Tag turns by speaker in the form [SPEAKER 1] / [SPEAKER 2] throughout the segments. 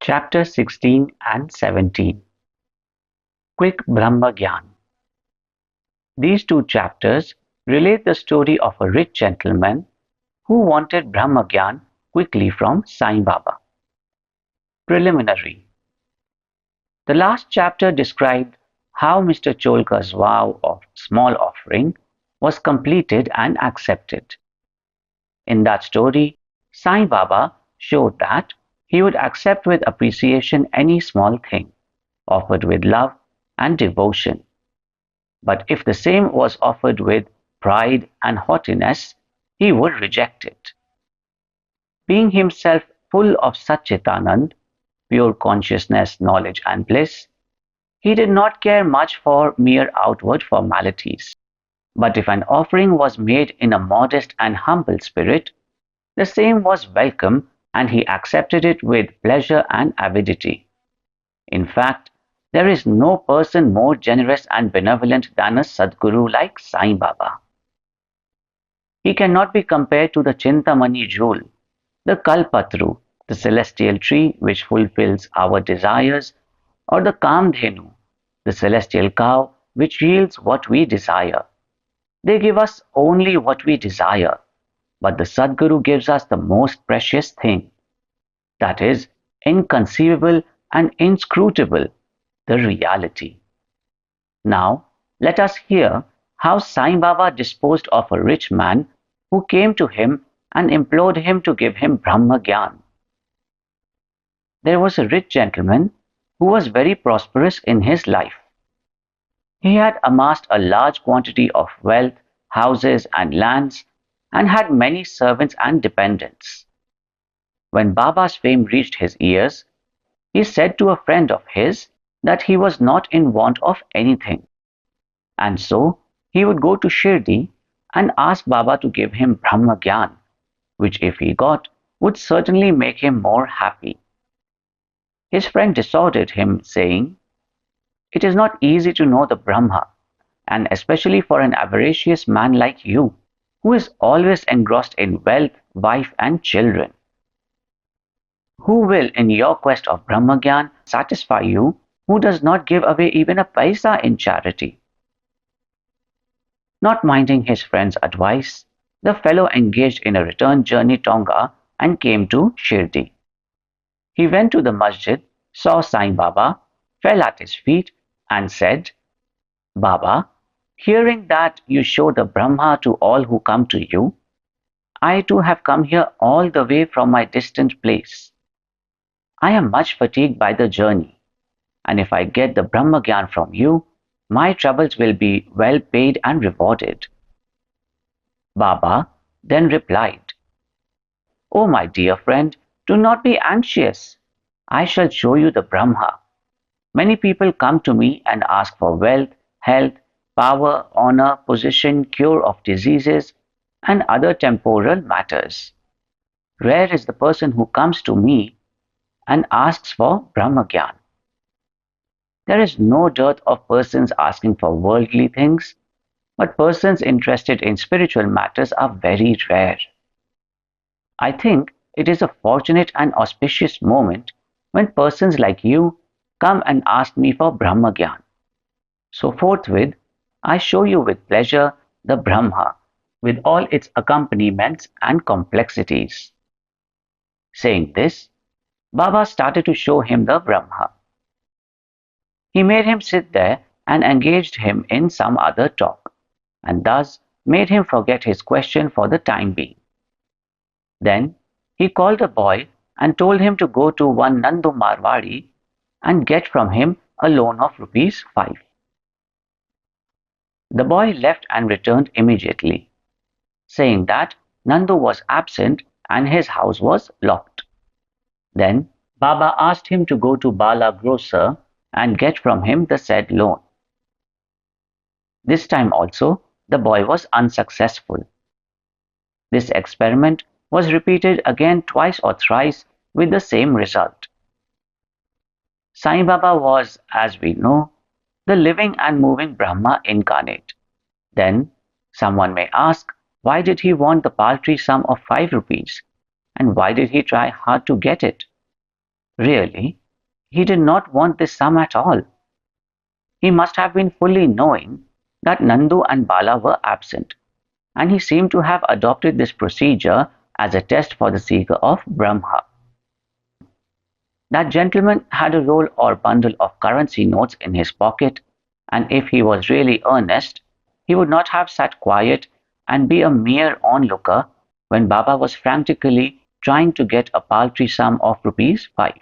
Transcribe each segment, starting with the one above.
[SPEAKER 1] Chapter 16 and 17. Quick Brahma Gyan. These two chapters relate the story of a rich gentleman who wanted Brahma Gyan quickly from Sai Baba. Preliminary. The last chapter described how Mr. Cholka's vow of small offering was completed and accepted. In that story, Sai Baba showed that he would accept with appreciation any small thing, offered with love and devotion. But if the same was offered with pride and haughtiness, he would reject it. Being himself full of Satchitanand, pure consciousness, knowledge, and bliss, he did not care much for mere outward formalities. But if an offering was made in a modest and humble spirit, the same was welcome and he accepted it with pleasure and avidity. In fact, there is no person more generous and benevolent than a Sadguru like Sai Baba. He cannot be compared to the Chintamani jewel, the Kalpatru, the celestial tree which fulfills our desires, or the Kamdhenu, the celestial cow which yields what we desire. They give us only what we desire, but the Sadguru gives us the most precious thing, that is, inconceivable and inscrutable, the reality. Now, let us hear how Sai Baba disposed of a rich man who came to him and implored him to give him Brahma Gyan. There was a rich gentleman who was very prosperous in his life. He had amassed a large quantity of wealth, houses, and lands, and had many servants and dependents. When Baba's fame reached his ears, he said to a friend of his that he was not in want of anything, and so he would go to Shirdi and ask Baba to give him Brahma Gyan, which if he got would certainly make him more happy. His friend dissuaded him, saying, "It is not easy to know the Brahma, and especially for an avaricious man like you, who is always engrossed in wealth, wife, and children. Who will, in your quest of Brahma Gyan, satisfy you who does not give away even a paisa in charity?" Not minding his friend's advice, the fellow engaged in a return journey Tonga and came to Shirdi. He went to the masjid, saw Sai Baba, fell at his feet, and said, "Baba, hearing that you show the Brahma to all who come to you, I too have come here all the way from my distant place. I am much fatigued by the journey, and if I get the Brahma Gyan from you, my troubles will be well paid and rewarded." Baba then replied, "O my dear friend, do not be anxious. I shall show you the Brahma. Many people come to me and ask for wealth, health, power, honor, position, cure of diseases, and other temporal matters. Rare is the person who comes to me and asks for Brahma Gyan. There is no dearth of persons asking for worldly things, but persons interested in spiritual matters are very rare. I think it is a fortunate and auspicious moment when persons like you come and ask me for Brahma Gyan. So forthwith, I show you with pleasure the Brahma with all its accompaniments and complexities." Saying this, Baba started to show him the Brahma. He made him sit there and engaged him in some other talk, and thus made him forget his question for the time being. Then he called a boy and told him to go to one Nandu Marwadi and get from him a loan of ₹5. The boy left and returned immediately, saying that Nandu was absent and his house was locked. Then Baba asked him to go to Bala Grocer and get from him the said loan. This time also the boy was unsuccessful. This experiment was repeated again twice or thrice with the same result. Sai Baba was, as we know, the living and moving Brahma incarnate. Then someone may ask, why did he want the paltry sum of ₹5, and why did he try hard to get it? Really, he did not want this sum at all. He must have been fully knowing that Nandu and Bala were absent, and he seemed to have adopted this procedure as a test for the seeker of Brahma. That gentleman had a roll or bundle of currency notes in his pocket, and if he was really earnest, he would not have sat quiet and be a mere onlooker when Baba was frantically trying to get a paltry sum of rupees 5.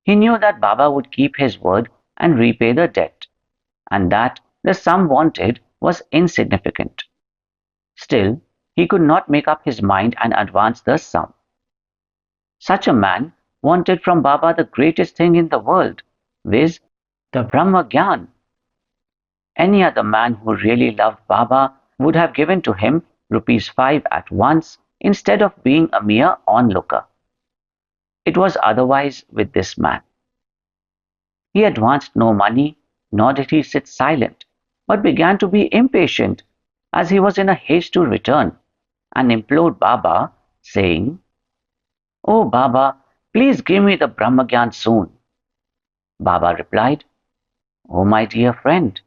[SPEAKER 1] He knew that Baba would keep his word and repay the debt, and that the sum wanted was insignificant. Still, he could not make up his mind and advance the sum. Such a man wanted from Baba the greatest thing in the world, viz., the Brahma Gyan. Any other man who really loved Baba would have given to him rupees 5 at once instead of being a mere onlooker. It was otherwise with this man. He advanced no money, nor did he sit silent, but began to be impatient, as he was in a haste to return, and implored Baba, saying, "Oh Baba, please give me the Brahmagyan soon." Baba replied, "Oh my dear friend,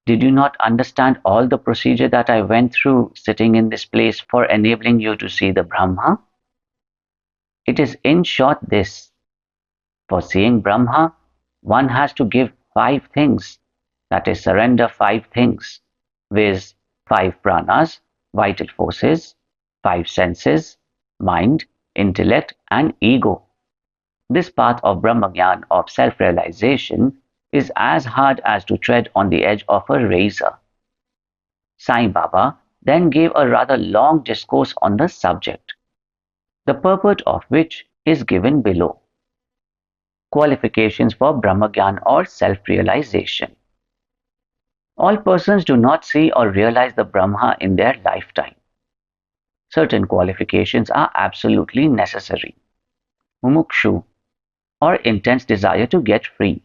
[SPEAKER 1] did you not understand all the procedure that I went through sitting in this place for enabling you to see the Brahma? It is in short this: for seeing Brahma, one has to give 5 things, that is, surrender 5 things, viz., 5 pranas, vital forces, 5 senses, mind, intellect, and ego. This path of Brahmagyan, of self-realization, is as hard as to tread on the edge of a razor. Sai Baba then gave a rather long discourse on the subject, the purport of which is given below. Qualifications for Brahmagyan or self-realization. All persons do not see or realize the Brahma in their lifetime. Certain qualifications are absolutely necessary. Mumukshu, or intense desire to get free.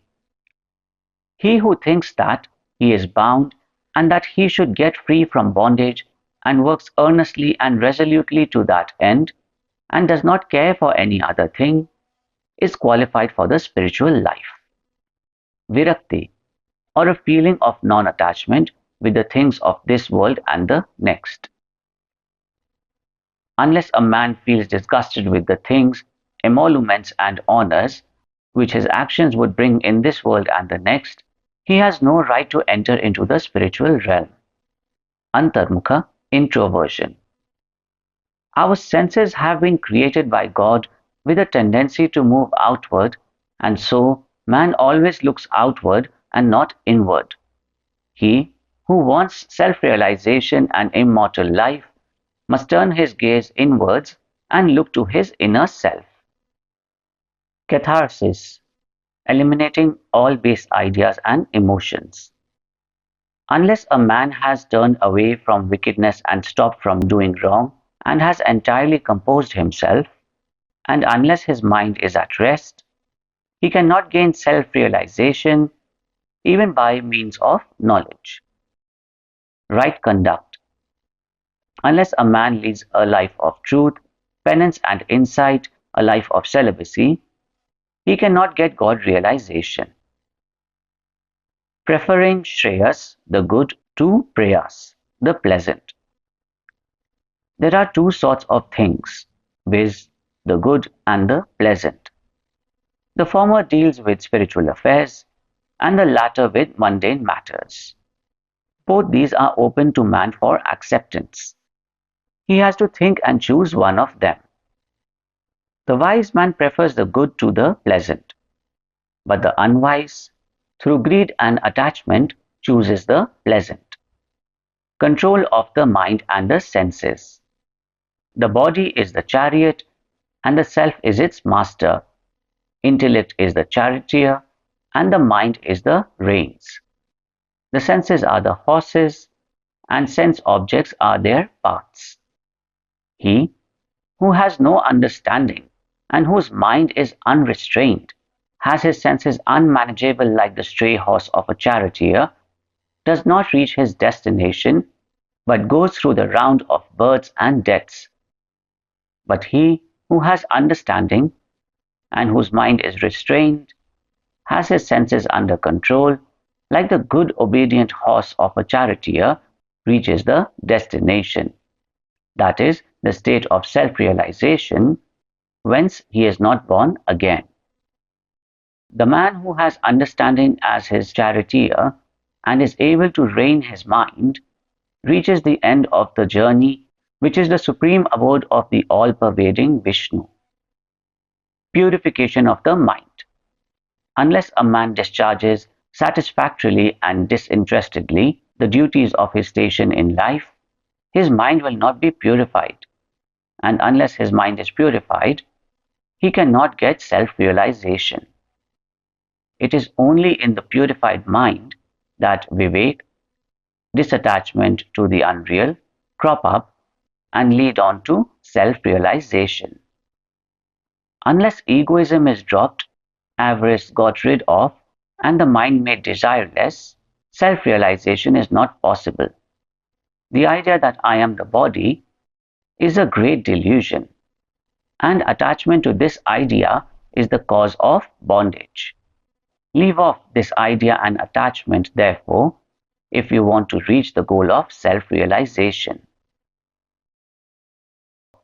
[SPEAKER 1] He who thinks that he is bound and that he should get free from bondage and works earnestly and resolutely to that end and does not care for any other thing is qualified for the spiritual life. Virakti, or a feeling of non-attachment with the things of this world and the next. Unless a man feels disgusted with the things, emoluments and honors which his actions would bring in this world and the next, he has no right to enter into the spiritual realm. Antarmukha, introversion. Our senses have been created by God with a tendency to move outward, and so man always looks outward and not inward. He who wants self-realization and immortal life must turn his gaze inwards and look to his inner self. Catharsis, eliminating all base ideas and emotions. Unless a man has turned away from wickedness and stopped from doing wrong and has entirely composed himself, and unless his mind is at rest, he cannot gain self-realization even by means of knowledge. Right conduct. Unless a man leads a life of truth, penance and insight, a life of celibacy, he cannot get God realization. Preferring Shreyas, the good, to Preyas, the pleasant. There are 2 sorts of things, viz., the good and the pleasant. The former deals with spiritual affairs, and the latter with mundane matters. Both these are open to man for acceptance. He has to think and choose one of them. The wise man prefers the good to the pleasant, but the unwise, through greed and attachment, chooses the pleasant. Control of the mind and the senses. The body is the chariot, and the self is its master. Intellect is the charioteer, and the mind is the reins. The senses are the horses, and sense objects are their paths. He who has no understanding and whose mind is unrestrained, has his senses unmanageable like the stray horse of a charioteer, does not reach his destination, but goes through the round of births and deaths. But he who has understanding and whose mind is restrained, has his senses under control, like the good obedient horse of a charioteer, reaches the destination, that is, the state of self realization, whence he is not born again. The man who has understanding as his charioteer and is able to rein his mind reaches the end of the journey, which is the supreme abode of the all pervading Vishnu. Purification of the mind. Unless a man discharges satisfactorily and disinterestedly the duties of his station in life, his mind will not be purified. And unless his mind is purified, he cannot get self realization. It is only in the purified mind that Vivek, disattachment to the unreal, crop up and lead on to self realization. Unless egoism is dropped, avarice got rid of, and the mind made desireless, self realization is not possible. The idea that I am the body is a great delusion, and attachment to this idea is the cause of bondage. Leave off this idea and attachment, therefore, if you want to reach the goal of self realization.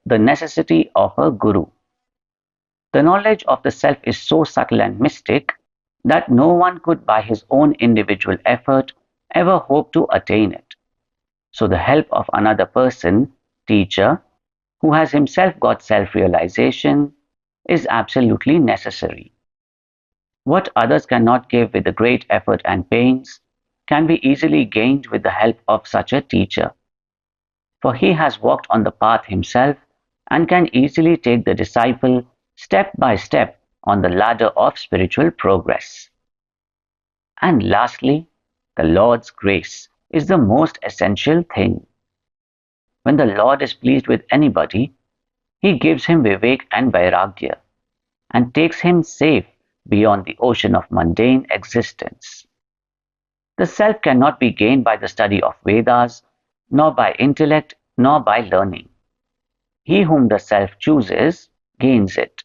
[SPEAKER 1] The necessity of a guru. The knowledge of the self is so subtle and mystic that no one could, by his own individual effort, ever hope to attain it. So, the help of another person, teacher, who has himself got self realization, is absolutely necessary. What others cannot give with the great effort and pains can be easily gained with the help of such a teacher. For he has walked on the path himself and can easily take the disciple step by step on the ladder of spiritual progress. And lastly, the Lord's grace is the most essential thing. When the Lord is pleased with anybody, he gives him Vivek and Vairagya and takes him safe beyond the ocean of mundane existence. The self cannot be gained by the study of Vedas, nor by intellect, nor by learning. He whom the self chooses gains it.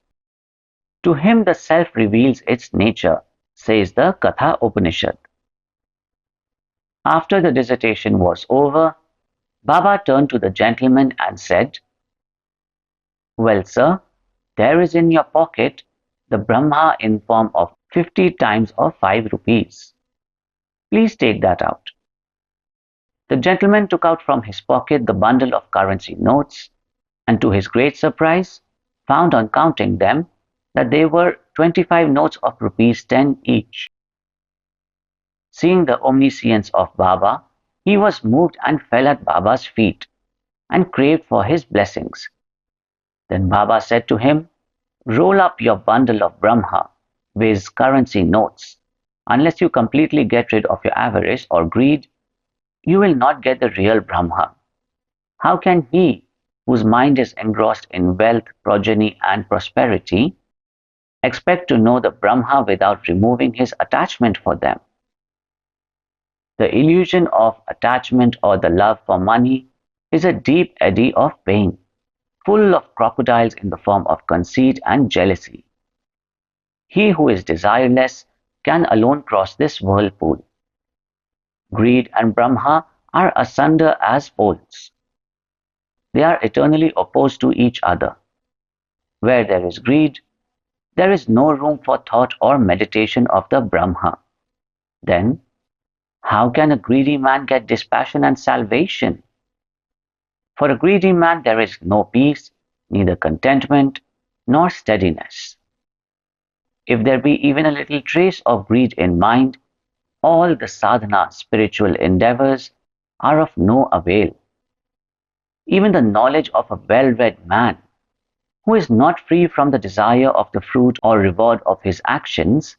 [SPEAKER 1] To him the self reveals its nature, says the Katha Upanishad. After the dissertation was over, Baba turned to the gentleman and said, "Well, sir, there is in your pocket the Brahma in form of 50 times of 5 rupees. Please take that out." The gentleman took out from his pocket the bundle of currency notes, and to his great surprise, found on counting them that they were 25 notes of rupees 10 each. Seeing the omniscience of Baba, he was moved and fell at Baba's feet and craved for his blessings. Then Baba said to him, "Roll up your bundle of Brahma, viz. Currency notes. Unless you completely get rid of your avarice or greed, you will not get the real Brahma. How can he, whose mind is engrossed in wealth, progeny, and prosperity, expect to know the Brahma without removing his attachment for them?" The illusion of attachment or the love for money is a deep eddy of pain, full of crocodiles in the form of conceit and jealousy. He who is desireless can alone cross this whirlpool. Greed and Brahma are asunder as poles. They are eternally opposed to each other. Where there is greed, there is no room for thought or meditation of the Brahma. Then, how can a greedy man get dispassion and salvation? For a greedy man there is no peace, neither contentment, nor steadiness. If there be even a little trace of greed in mind, all the sadhana spiritual endeavors are of no avail. Even the knowledge of a well-read man, who is not free from the desire of the fruit or reward of his actions,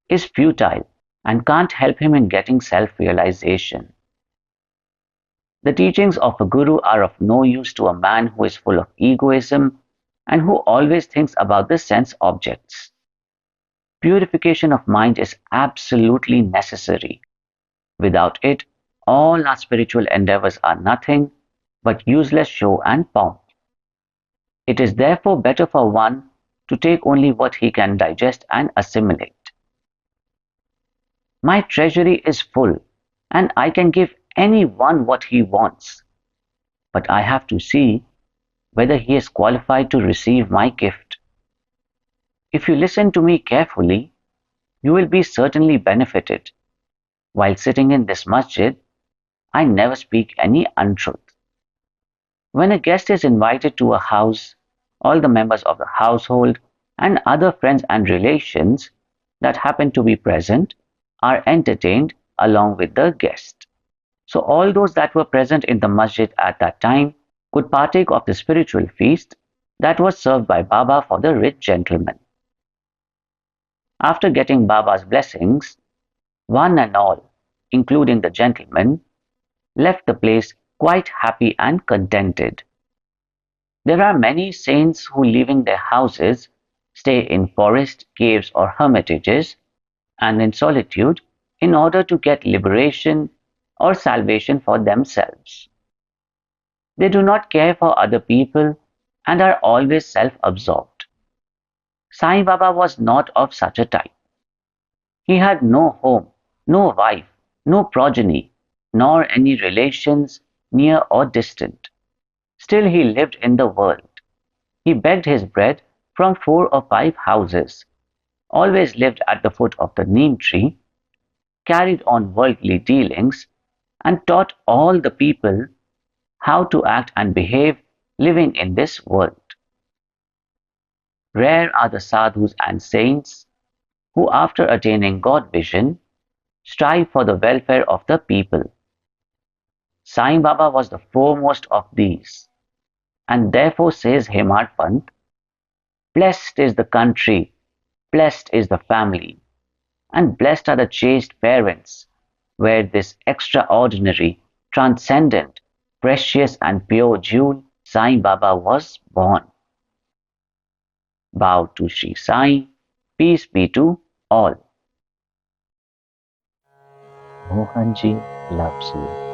[SPEAKER 1] is futile and can't help him in getting self-realization. The teachings of a guru are of no use to a man who is full of egoism and who always thinks about the sense objects. Purification of mind is absolutely necessary. Without it, all our spiritual endeavors are nothing but useless show and pomp. It is therefore better for one to take only what he can digest and assimilate. My treasury is full, and I can give anyone what he wants, but I have to see whether he is qualified to receive my gift. If you listen to me carefully, you will be certainly benefited. While sitting in this masjid, I never speak any untruth. When a guest is invited to a house, all the members of the household and other friends and relations that happen to be present are entertained along with the guest. So all those that were present in the masjid at that time could partake of the spiritual feast that was served by Baba for the rich gentleman. After getting Baba's blessings, one and all, including the gentleman, left the place quite happy and contented. There are many saints who, leaving their houses, stay in forests, caves, or hermitages, and in solitude in order to get liberation or salvation for themselves. They do not care for other people and are always self absorbed. Sai Baba was not of such a type. He had no home, no wife, no progeny, nor any relations near or distant. Still, he lived in the world. He begged his bread from 4 or 5 houses, always lived at the foot of the neem tree, carried on worldly dealings, and taught all the people how to act and behave living in this world. Rare are the sadhus and saints who, after attaining God vision, strive for the welfare of the people. Sai Baba was the foremost of these, and therefore says Hemad Pant, blessed is the country, blessed is the family, and blessed are the chaste parents, where this extraordinary, transcendent, precious and pure jewel Sai Baba was born. Bow to Shri Sai, peace be to all. Mohanji loves you.